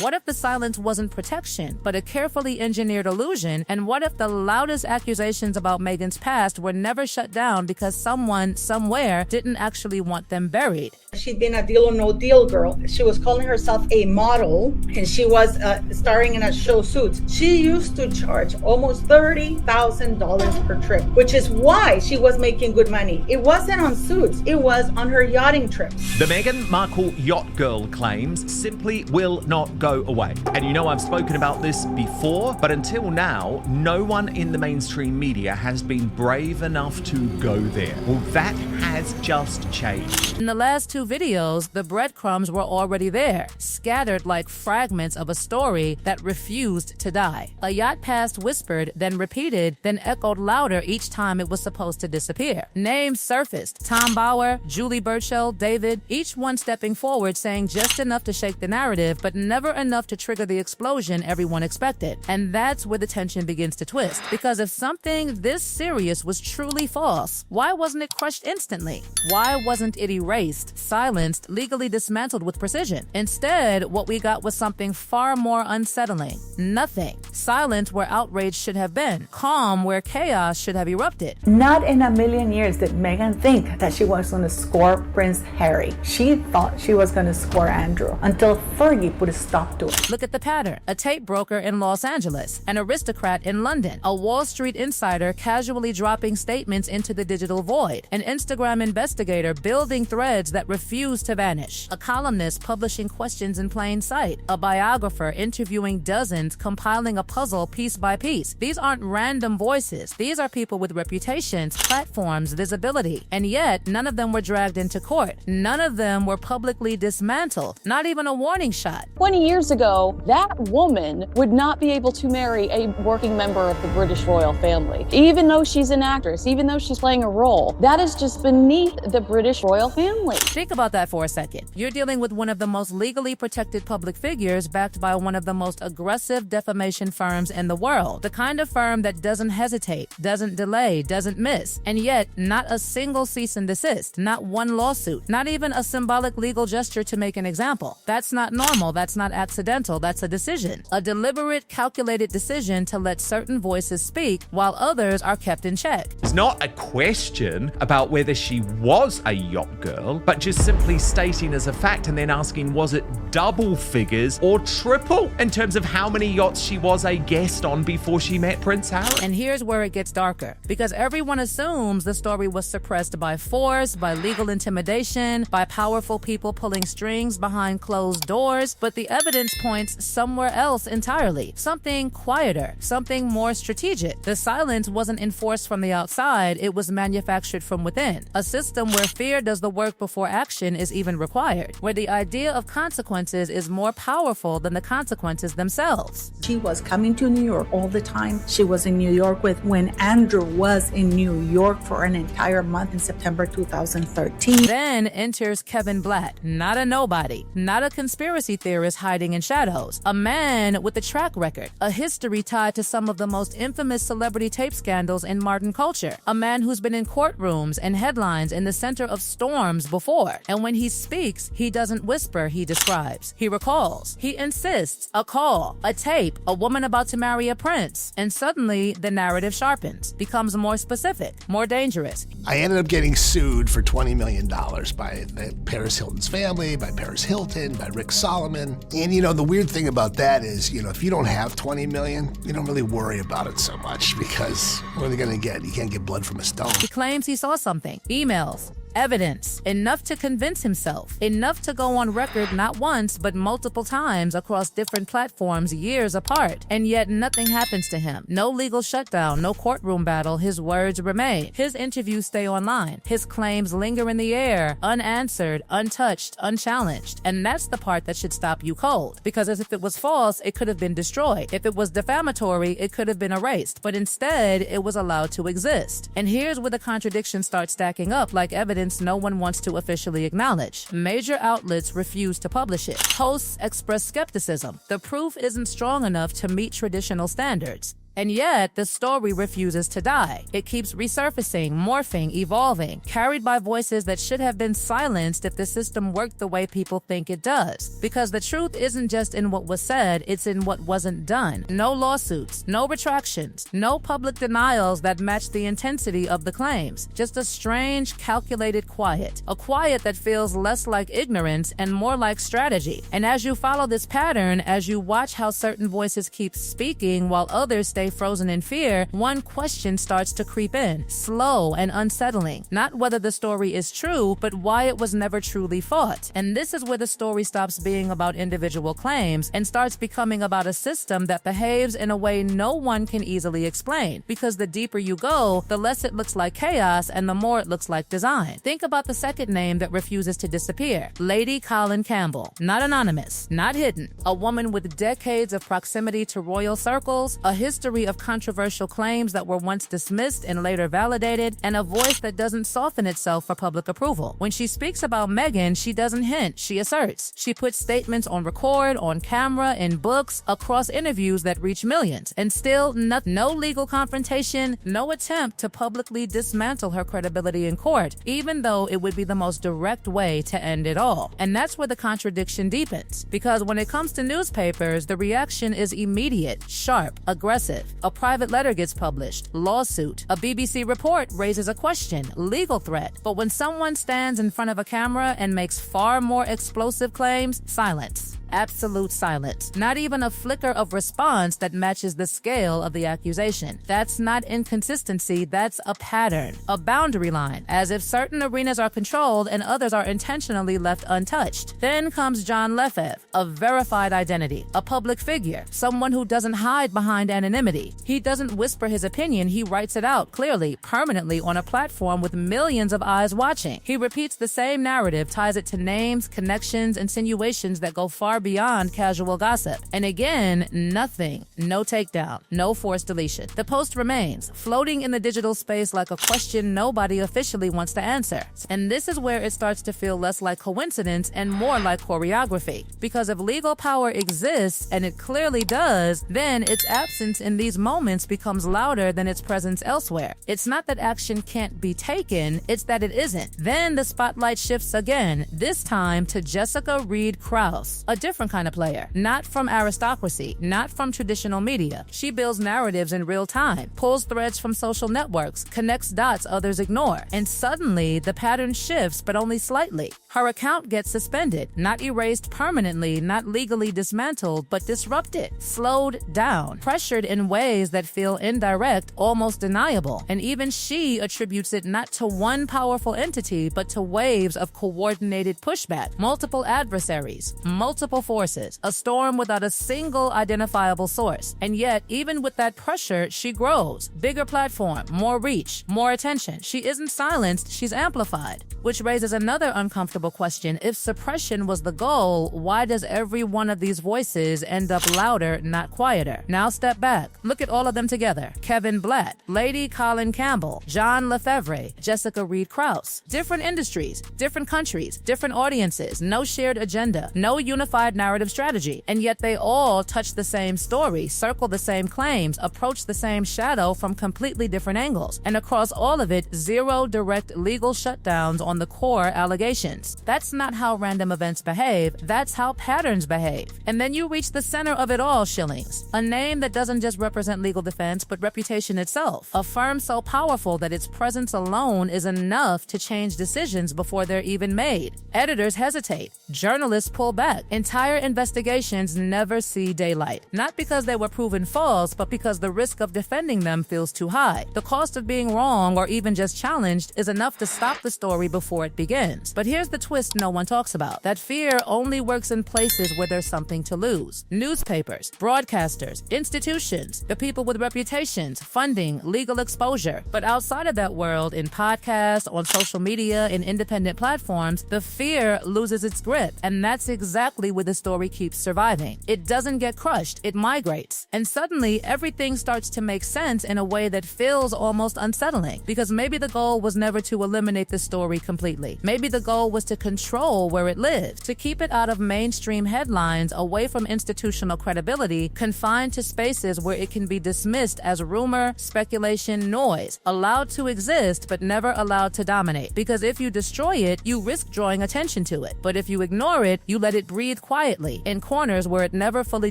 What if the silence wasn't protection, but a carefully engineered illusion? And what if the loudest accusations about Meghan's past were never shut down because someone, somewhere, didn't actually want them buried? She'd been a Deal or No Deal girl. She was calling herself a model, and she was starring in a show Suits. She used to charge almost $30,000 per trip, which is why she was making good money. It wasn't on Suits, it was on her yachting trips. The Meghan Markle yacht girl claims simply will not go away. And you know I've spoken about this before, but until now, no one in the mainstream media has been brave enough to go there. Well, that has just changed. In the last two videos, the breadcrumbs were already there, scattered like fragments of a story that refused to die. A yacht past whispered, then repeated, then echoed louder each time it was supposed to disappear. Names surfaced: Tom Bauer, Julie Burchell, David, each one stepping forward saying just enough to shake the narrative, but never enough to trigger the explosion everyone expected. And that's where the tension begins to twist. Because if something this serious was truly false, why wasn't it crushed instantly? Why wasn't it erased, silenced, legally dismantled with precision? Instead, what we got was something far more unsettling. Nothing. Silent where outrage should have been. Calm where chaos should have erupted. Not in a million years did Meghan think that she was going to score Prince Harry. She thought she was going to score Andrew until Fergie put a stop to it. Look at the pattern. A tape broker in Los Angeles, an aristocrat in London, a Wall Street insider casually dropping statements into the digital void, an Instagram investigator building threads that refuse to vanish, a columnist publishing questions in plain sight, a biographer interviewing dozens, compiling a puzzle piece by piece. These aren't random voices. These are people with reputations, platforms, visibility. And yet, none of them were dragged into court. None of them were publicly dismantled. Not even a warning shot. 20 years ago, that woman would not be able to marry a working member of the British royal family. Even though she's an actress, even though she's playing a role, that is just beneath the British royal family. Think about that for a second. You're dealing with one of the most legally protected public figures backed by one of the most aggressive defamation firms in the world. The kind of firm that doesn't hesitate, doesn't delay, doesn't miss. And yet, not a single cease and desist, not one lawsuit, not even a symbolic legal gesture to make an example. That's not normal, that's not accidental, that's a decision. A deliberate, calculated decision to let certain voices speak while others are kept in check. It's not a question about whether she was a yacht girl, but just simply stating as a fact and then asking, was it double figures or triple in terms of how many yachts she was a guest on before she met Prince Harry? And here's where it gets darker, because everyone assumes the story was suppressed by force, by legal intimidation, by powerful people pulling strings behind closed doors, but the evidence points somewhere else entirely. Something quieter, something more strategic. The silence wasn't enforced from the outside, it was manufactured from within. A system where fear does the work before action is even required, where the idea of consequences is more powerful than the consequences themselves. She was coming to New York all the time. She was in New York when Andrew was in New York for an entire month in September 2013. Then enters Kevin Blatt, not a nobody, not a conspiracy theorist hiding in shadows, a man with a track record, a history tied to some of the most infamous celebrity tape scandals in modern culture, a man who's been in courtrooms and headlines in the center of storms before. And when he speaks, he doesn't whisper, he describes, he recalls, he insists, a call, a tape, a woman about to marry a prince. And suddenly the narrative sharpens, becomes more specific, more dangerous. I ended up getting sued for $20 million by Paris Hilton's family, by Paris Hilton, by Rick Solomon. And the weird thing about that is, if you don't have 20 million, you don't really worry about it so much, because what are they gonna get? You can't get blood from a stone. He claims he saw something, emails, evidence, enough to convince himself, enough to go on record not once but multiple times across different platforms years apart. And yet nothing happens to him. No legal shutdown, no courtroom battle, his words remain. His interviews stay online. His claims linger in the air, unanswered, untouched, unchallenged. And that's the part that should stop you cold. Because as if it was false, it could have been destroyed. If it was defamatory, it could have been erased. But instead, it was allowed to exist. And here's where the contradictions start stacking up like evidence no one wants to officially acknowledge. Major outlets refuse to publish it. Hosts express skepticism. The proof isn't strong enough to meet traditional standards. And yet, the story refuses to die. It keeps resurfacing, morphing, evolving, carried by voices that should have been silenced if the system worked the way people think it does. Because the truth isn't just in what was said, it's in what wasn't done. No lawsuits, no retractions, no public denials that match the intensity of the claims. Just a strange, calculated quiet. A quiet that feels less like ignorance and more like strategy. And as you follow this pattern, as you watch how certain voices keep speaking while others stay frozen in fear, one question starts to creep in, slow and unsettling. Not whether the story is true, but why it was never truly fought. And this is where the story stops being about individual claims and starts becoming about a system that behaves in a way no one can easily explain. Because the deeper you go, the less it looks like chaos and the more it looks like design. Think about the second name that refuses to disappear. Lady Colin Campbell. Not anonymous, not hidden. A woman with decades of proximity to royal circles, a history of controversial claims that were once dismissed and later validated, and a voice that doesn't soften itself for public approval. When she speaks about Meghan, she doesn't hint, she asserts. She puts statements on record, on camera, in books, across interviews that reach millions. And still, no legal confrontation, no attempt to publicly dismantle her credibility in court, even though it would be the most direct way to end it all. And that's where the contradiction deepens. Because when it comes to newspapers, the reaction is immediate, sharp, aggressive. A private letter gets published, lawsuit. A BBC report raises a question, legal threat. But when someone stands in front of a camera and makes far more explosive claims, silence. Absolute silence. Not even a flicker of response that matches the scale of the accusation. That's not inconsistency, that's a pattern, a boundary line, as if certain arenas are controlled and others are intentionally left untouched. Then comes John Lefevre, a verified identity, a public figure, someone who doesn't hide behind anonymity. He doesn't whisper his opinion, he writes it out clearly, permanently on a platform with millions of eyes watching. He repeats the same narrative, ties it to names, connections, insinuations that go far beyond casual gossip. And again, nothing, no takedown, no forced deletion. The post remains, floating in the digital space like a question nobody officially wants to answer. And this is where it starts to feel less like coincidence and more like choreography. Because if legal power exists, and it clearly does, then its absence in these moments becomes louder than its presence elsewhere. It's not that action can't be taken, it's that it isn't. Then the spotlight shifts again, this time to Jessica Reed Kraus, a different kind of player. Not from aristocracy, not from traditional media. She builds narratives in real time, pulls threads from social networks, connects dots others ignore. And suddenly, the pattern shifts, but only slightly. Her account gets suspended, not erased permanently, not legally dismantled, but disrupted, slowed down, pressured in ways that feel indirect, almost deniable. And even she attributes it not to one powerful entity, but to waves of coordinated pushback, multiple adversaries, multiple forces, a storm without a single identifiable source. And yet, even with that pressure, she grows. Bigger platform, more reach, more attention. She isn't silenced, she's amplified. Which raises another uncomfortable question. If suppression was the goal, why does every one of these voices end up louder, not quieter? Now step back. Look at all of them together. Kevin Blatt, Lady Colin Campbell, John Lefevre, Jessica Reed Kraus. Different industries, different countries, different audiences, no shared agenda, no unified narrative strategy. And yet they all touch the same story, circle the same claims, approach the same shadow from completely different angles. And across all of it, zero direct legal shutdowns on the core allegations. That's not how random events behave, that's how patterns behave. And then you reach the center of it all, Schillings, a name that doesn't just represent legal defense, but reputation itself. A firm so powerful that its presence alone is enough to change decisions before they're even made. Editors hesitate, journalists pull back, entire investigations never see daylight. Not because they were proven false, but because the risk of defending them feels too high. The cost of being wrong or even just challenged is enough to stop the story before it begins. But here's the twist no one talks about. That fear only works in places where there's something to lose. Newspapers, broadcasters, institutions, the people with reputations, funding, legal exposure. But outside of that world, in podcasts, on social media, in independent platforms, the fear loses its grip. And that's exactly where the story keeps surviving. It doesn't get crushed, it migrates. And suddenly, everything starts to make sense in a way that feels almost unsettling. Because maybe the goal was never to eliminate the story completely. Maybe the goal was to control where it lived, to keep it out of mainstream headlines, away from institutional credibility, confined to spaces where it can be dismissed as rumor, speculation, noise, allowed to exist but never allowed to dominate. Because if you destroy it, you risk drawing attention to it. But if you ignore it, you let it breathe quietly, in corners where it never fully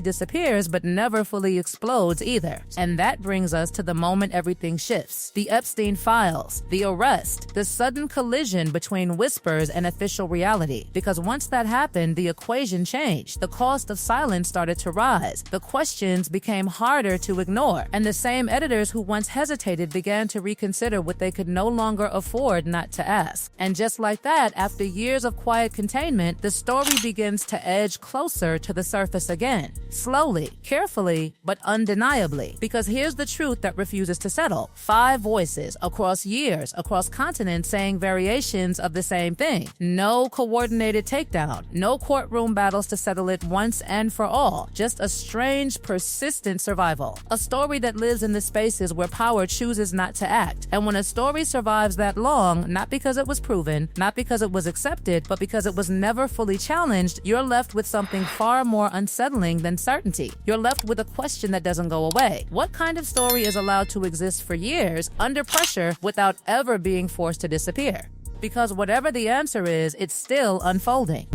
disappears but never fully explodes either. And that brings us to the moment everything shifts. The Epstein files, the arrest, the sudden collision between whispers and official reality. Because once that happened, the equation changed. The cost of silence started to rise. The questions became harder to ignore. And the same editors who once hesitated began to reconsider what they could no longer afford not to ask. And just like that, after years of quiet containment, the story begins to edge closer to the surface again. Slowly, carefully, but undeniably. Because here's the truth that refuses to settle. 5 voices across years, across continents, saying variations of the same thing. No coordinated takedown. No courtroom battles to settle it once and for all. Just a strange, persistent survival. A story that lives in the spaces where power chooses not to act. And when a story survives that long, not because it was proven, not because it was accepted, but because it was never fully challenged, you're left with something far more unsettling than certainty. You're left with a question that doesn't go away. What kind of story is allowed to exist for years, under pressure, without ever being forced to disappear? Because whatever the answer is, it's still unfolding.